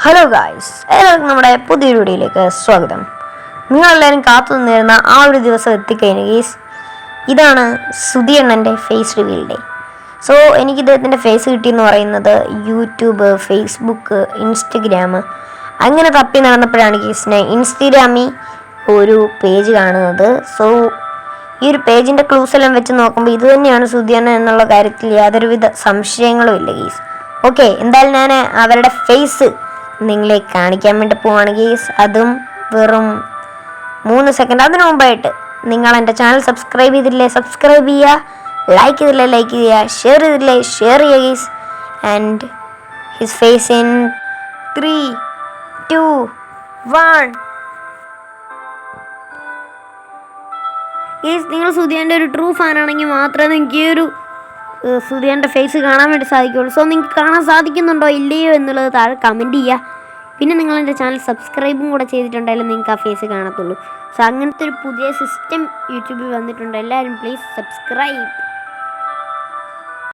Hello guys, എല്ലാവർക്കും നമ്മുടെ പുതിയൊരു വീഡിയോയിലേക്ക് സ്വാഗതം. നിങ്ങളെല്ലാവരും കാത്തു നിന്നിരുന്ന ആ ഒരു ദിവസം എത്തിക്കഴിഞ്ഞു ഗീസ്. ഇതാണ് സുധിയണ്ണൻ്റെ ഫേസ് റിവീൽ ഡേ. സോ എനിക്ക് ഇദ്ദേഹത്തിൻ്റെ ഫേസ് കിട്ടിയെന്ന് പറയുന്നത് യൂട്യൂബ്, ഫേസ്ബുക്ക്, ഇൻസ്റ്റഗ്രാം അങ്ങനെ തപ്പി നടന്നപ്പോഴാണ് ഗീസിനെ ഇൻസ്റ്റഗ്രാമിൽ ഒരു പേജ് കാണുന്നത്. സോ ഈ ഒരു പേജിൻ്റെ ക്ലൂസ് എല്ലാം വെച്ച് നോക്കുമ്പോൾ ഇത് തന്നെയാണ് സുധിയണ്ണൻ എന്നുള്ള കാര്യത്തിൽ യാതൊരുവിധ സംശയങ്ങളും ഇല്ല ഗീസ്. ഓക്കെ, എന്തായാലും ഞാൻ അവരുടെ ഫേസ് നിങ്ങളെ കാണിക്കാൻ വേണ്ടി പോവാണ് ഗീസ്. അതും വെറും 3 സെക്കൻഡ്. അതിനു മുമ്പായിട്ട് നിങ്ങൾ എൻ്റെ ചാനൽ സബ്സ്ക്രൈബ് ചെയ്തില്ലേ സബ്സ്ക്രൈബ് ചെയ്യുക, ലൈക്ക് ചെയ്തില്ലേ ലൈക്ക് ചെയ്യുക, ഷെയർ ചെയ്തില്ലേ ഷെയർ ചെയ്യുക guys. And his face in 3, 2, 1. Guys, നിങ്ങൾ സുധിയൻ്റെ ഒരു ട്രൂ ഫാനാണെങ്കിൽ മാത്രമേ നിങ്ങൾക്ക് ഈ ഒരു സുധിയൻ്റെ ഫേസ് കാണാൻ വേണ്ടി സാധിക്കുകയുള്ളൂ. സോ നിങ്ങൾക്ക് കാണാൻ സാധിക്കുന്നുണ്ടോ ഇല്ലയോ എന്നുള്ളത് താഴെ കമൻറ്റ് ചെയ്യുക. പിന്നെ നിങ്ങൾ എൻ്റെ ചാനൽ സബ്സ്ക്രൈബും കൂടെ ചെയ്തിട്ടുണ്ടെങ്കിൽ നിങ്ങൾക്ക് ആ ഫേസ് കാണത്തുള്ളൂ. സോ അങ്ങനത്തെ ഒരു പുതിയ സിസ്റ്റം യൂട്യൂബിൽ വന്നിട്ടുണ്ട്. എല്ലാവരും പ്ലീസ് സബ്സ്ക്രൈബ്.